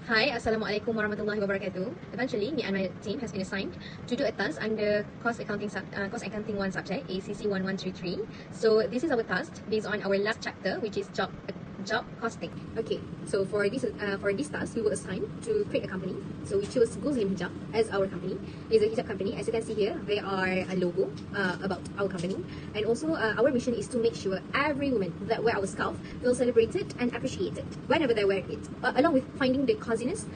Hi, Assalamualaikum warahmatullahi wabarakatuh. Eventually, me and my team has been assigned to do a task under Cost Accounting 1 subject, ACC1133. So this is our task based on our last chapter, which is job costing. Okay, so for this task, we were assigned to create a company. So we chose Muslim Hijab as our company. It's a hijab company. As you can see here, there are a logo about our company, and also our mission is to make sure every woman that wear our scarf feels celebrated and appreciated whenever they wear it, along with finding the coziness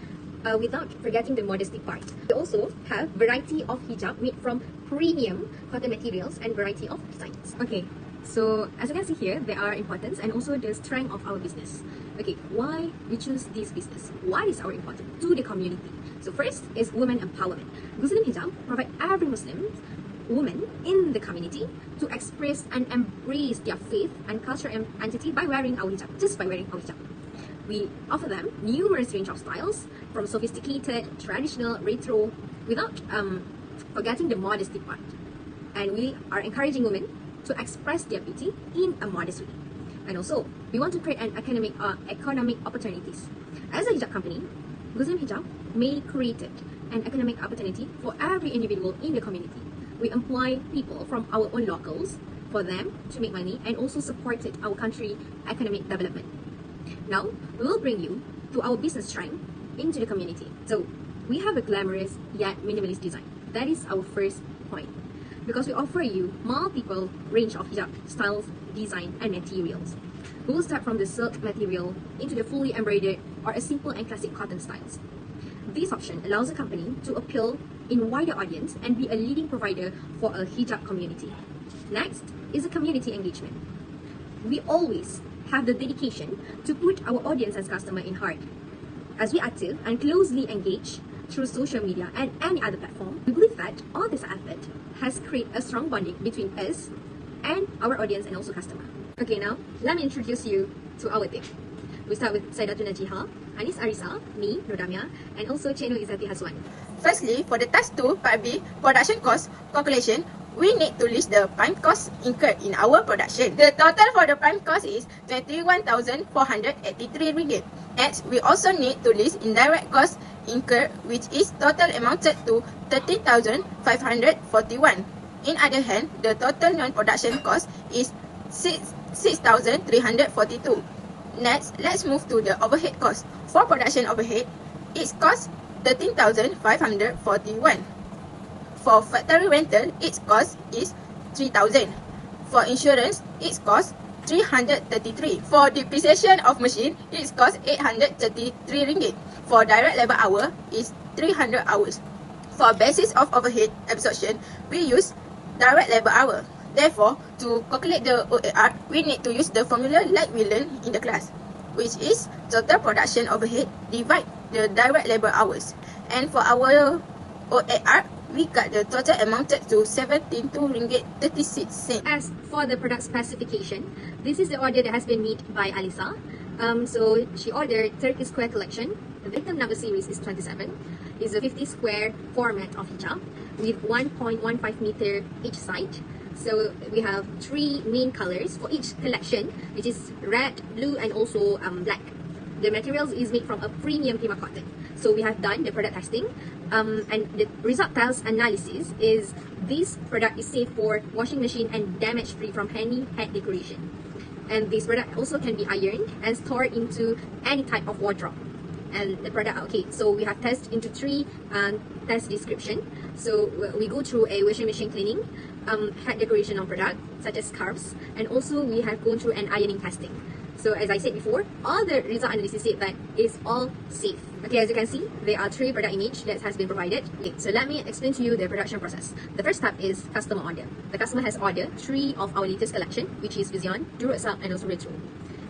without forgetting the modesty part. We also have variety of hijab made from premium cotton materials and variety of designs. Okay, so as you can see here, there are importance and also the strength of our business. Okay, why we choose this business? What is our importance to the community? So first is women empowerment. Muslim Hijab provide every Muslim woman in the community to express and embrace their faith and cultural identity by wearing our hijab, just by wearing our hijab. We offer them numerous range of styles, from sophisticated, traditional, retro, without forgetting the modesty part. And we are encouraging women to express their beauty in a modest way. And also, we want to create an economic opportunities. As a hijab company, Muslim Hijab may create an economic opportunity for every individual in the community. We employ people from our own locals for them to make money and also supported our country economic development. Now, we will bring you to our business strength into the community. So, we have a glamorous yet minimalist design. That is our first point. Because we offer you multiple range of hijab styles, design, and materials. We will start from the silk material into the fully embroidered or a simple and classic cotton styles. This option allows the company to appeal in wider audience and be a leading provider for a hijab community. Next is the community engagement. We always have the dedication to put our audience as customer in heart. As we active and closely engage through social media and any other platform, we believe that all this effort has created a strong bonding between us and our audience and also customer. Okay, now let me introduce you to our team. We start with Saidatuna Jiha, Anis Arisa, me, Nodamia, and also Cheno Izzati Haswan. Firstly, for the task 2, Part B, production cost calculation, we need to list the prime cost incurred in our production. The total for the prime cost is ringgit. Next, we also need to list indirect cost incurred, which is total amounted to 13,541. In other hand, the total non-production cost is 6,342. Next, let's move to the overhead cost. For production overhead, its cost 13,541. For factory rental, its cost is 3,000. For insurance, its cost 333. For depreciation of machine, its cost 833 ringgit. For direct labor hour, is 300 hours. For basis of overhead absorption, we use direct labor hour. Therefore, to calculate the OAR, we need to use the formula like we learned in the class, which is total production overhead divide the direct labor hours. And for our OAR, we got the total amounted to 72 ringgit 36 cents. As for the product specification, this is the order that has been made by Alisa. So she ordered 30 square collection. The item number series is 27. It's a 50 square format of hijab with 1.15 meter each side. So we have 3 main colors for each collection, which is red, blue, and also black. The materials is made from a premium Pima cotton. So we have done the product testing, and the result tells analysis is this product is safe for washing machine and damage free from any head decoration. And this product also can be ironed and stored into any type of wardrobe. And the product, okay, so we have tested into 3 test description. So we go through a washing machine cleaning, head decoration on product such as scarves, and also we have gone through an ironing testing. So as I said before, all the result analysis said that it's all safe. Okay, as you can see, there are 3 product image that has been provided. Okay, so let me explain to you the production process. The first step is customer order. The customer has ordered 3 of our latest collection, which is Vision, Duro Asap, and also Retro.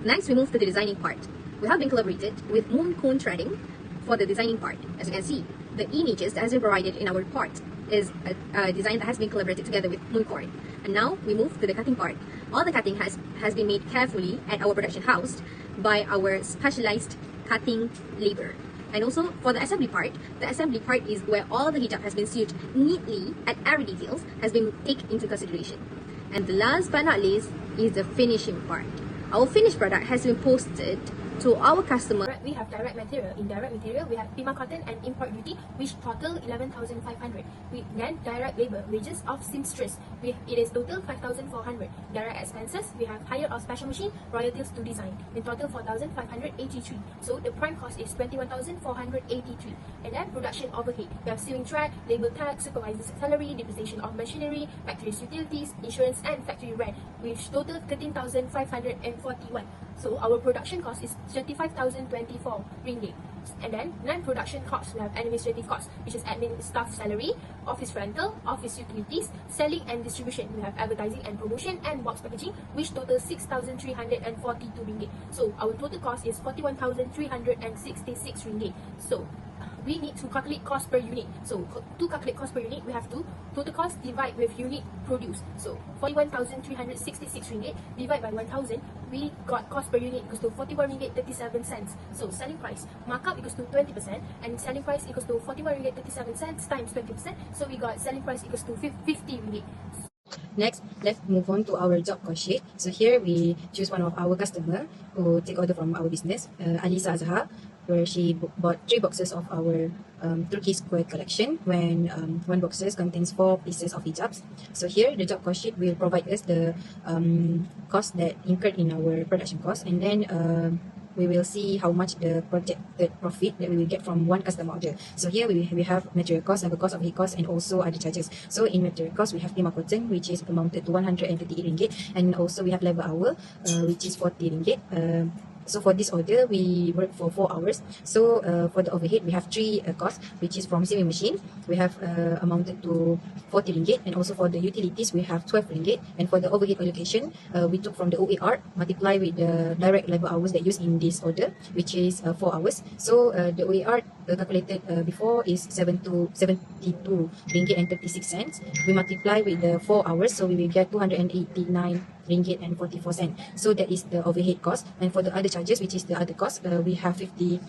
Next, we move to the designing part. We have been collaborated with Moon Cone Threading for the designing part. As you can see, the images that has been provided in our report is a design that has been collaborated together with Mooncorn. And now we move to the cutting part. All the cutting has been made carefully at our production house by our specialized cutting labor. And also for the assembly part is where all the hijab has been sewed neatly and every details has been taken into consideration. And the last but not least is the finishing part. Our finished product has been posted to our customer. We have direct material. In direct material, we have Pima cotton and import duty, which total 11,500. We then direct labor, wages of seamstress. It is total 5,400. Direct expenses, we have hire of special machine, royalties to design. In total 4,583. So the prime cost is 21,483. And then production overhead, we have sewing track, labor tax, supervisor's salary, depreciation of machinery, factory's utilities, insurance, and factory rent, which total 13,541. So our production cost is 35,024 ringgit. And then non-production costs, we have administrative costs, which is admin staff salary, office rental, office utilities, selling and distribution. We have advertising and promotion and box packaging, which total 6,342 ringgit. So our total cost is 41,366 ringgit. So we need to calculate cost per unit. So to calculate cost per unit, we have to total cost divide with unit produced. So 41,366 ringgit divide by 1,000, we got cost per unit equals to 41 ringgit 37 cents. So selling price markup equals to 20% and selling price equals to 41 ringgit 37 cents times 20%. So we got selling price equals to 50 ringgit. Next, let's move on to our job cost sheet. So here we choose one of our customer who take order from our business, Alisa Azhar, where she bought 3 boxes of our Turkey Square collection, when 1 boxes contains 4 pieces of hijabs. So here the job cost sheet will provide us the cost that incurred in our production cost, and then we will see how much the projected profit that we will get from one customer order. So here we have material cost, labor cost, overhead cost, and also other charges. So in material cost, we have Pima cotton, which is amounted to 138 ringgit, and also we have labor hour, which is 40 ringgit. So for this order, we work for 4 hours. So for the overhead, we have 3 costs, which is from sewing machine. We have amounted to 40 ringgit, and also for the utilities, we have 12 ringgit. And for the overhead allocation, we took from the OAR, multiply with the direct labor hours that used in this order, which is 4 hours. So the OAR calculated before is 72 ringgit and 36 cents. We multiply with the 4 hours, so we will get 289 ringgit and 44 cents. So that is the overhead cost. And for the other charges, which is the other cost, we have 50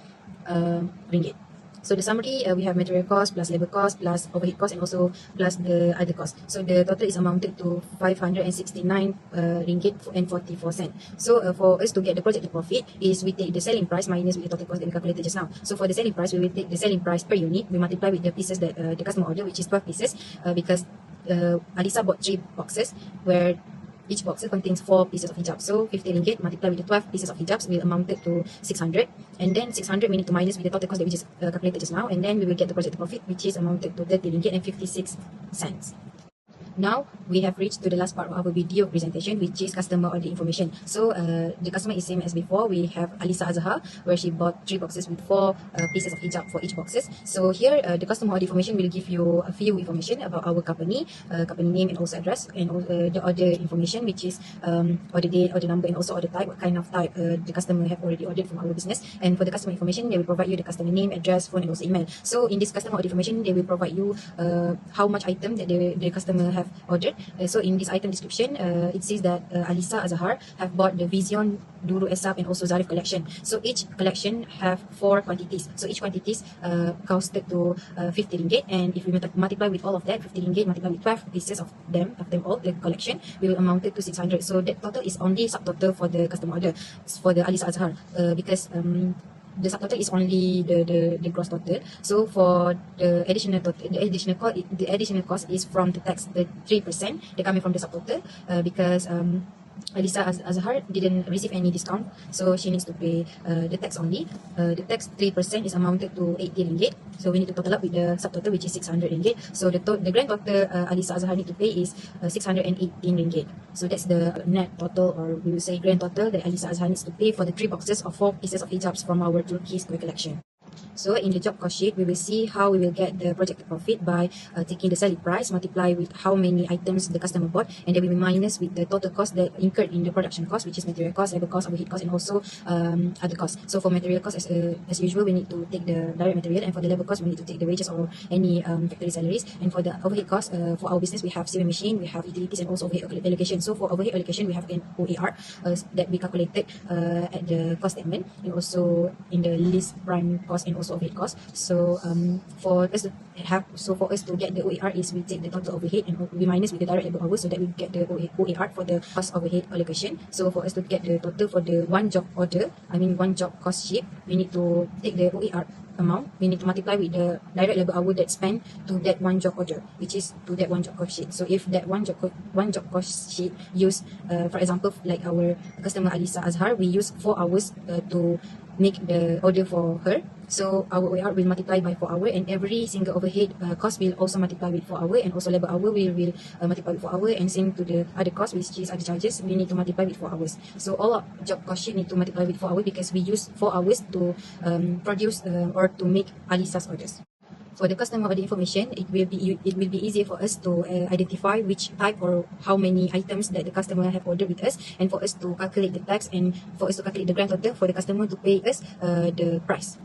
ringgit. So the summary, we have material cost plus labor cost plus overhead cost, and also plus the other cost. So the total is amounted to 569 ringgit and 44 cents. So for us to get the projected profit, is we take the selling price minus with the total cost that we calculated just now. So for the selling price, we will take the selling price per unit. We multiply with the pieces that the customer order, which is 12 pieces, because Alisa bought 3 boxes, where each box contains 4 pieces of hijab. So 50 ringgit multiplied with the 12 pieces of hijabs will amounted to 600. And then 600 we need to minus with the total cost that we just calculated just now. And then we will get the projected profit, which is amounted to 30 ringgit and 56 cents. Now we have reached to the last part of our video presentation, which is customer order information. So the customer is same as before. We have Alisa Azhar, where she bought 3 boxes with 4 pieces of hijab for each boxes. So here the customer order information will give you a few information about our company, company name and also address, and the order information, which is order date, order number, and also order type, what kind of type the customer have already ordered from our business. And for the customer information, they will provide you the customer name, address, phone, and also email. So in this customer order information, they will provide you how much item that the customer have ordered. So in this item description, it says that Alisa Azhar have bought the Vision, Duru Esap, and also Zarif collection. So each collection have 4 quantities. So each quantities costed to 50 ringgit, and if we multiply with all of that, 50 ringgit multiply with 12 pieces of them all, the collection will amount to 600. So that total is only subtotal for the customer order for the Alisa Azhar, because the subtotal is only the gross total. So for the additional total, the additional cost is from the tax, the 3% that coming from the subtotal, because Alisa Azhar didn't receive any discount, so she needs to pay the tax only. The tax 3% is amounted to 80 ringgit. So we need to total up with the subtotal, which is 600 ringgit. So the grand total Alisa Azhar need to pay is 618 ringgit. So that's the net total, or we will say grand total, that Alisa Azhar needs to pay for the 3 boxes of 4 pieces of hijabs from our Turkey Square collection. So in the job cost sheet, we will see how we will get the projected profit by taking the selling price, multiply with how many items the customer bought, and then we will minus with the total cost that incurred in the production cost, which is material cost, labor cost, overhead cost, and also other costs. So for material cost, as usual, we need to take the direct material, and for the labor cost, we need to take the wages or any factory salaries. And for the overhead cost, for our business, we have sewing machine, we have utilities, and also overhead allocation. So for overhead allocation, we have an OAR that we calculated at the cost statement, and also in the list prime cost, and also also overhead cost. So for us to get the OAR is we take the total overhead and we minus with the direct labor hours so that we get the OAR for the cost overhead allocation. So for us to get the total for the one job order, one job cost sheet, we need to take the OAR amount, we need to multiply with the direct labor hour that spent to that one job order, which is to that one job cost sheet. So if that one job cost sheet use, for example, like our customer Alisa Azhar, we use 4 hours to make the order for her. So our OAR will multiply by 4 hours, and every single overhead cost will also multiply with 4 hours, and also labor hour will multiply with 4 hours, and same to the other cost, which is other charges, we need to multiply with 4 hours. So all our job cost sheet need to multiply with 4 hours because we use 4 hours to produce or to make Alisa's orders. For the customer order information, it will be easier for us to identify which type or how many items that the customer have ordered with us, and for us to calculate the tax, and for us to calculate the grand total for the customer to pay us the price.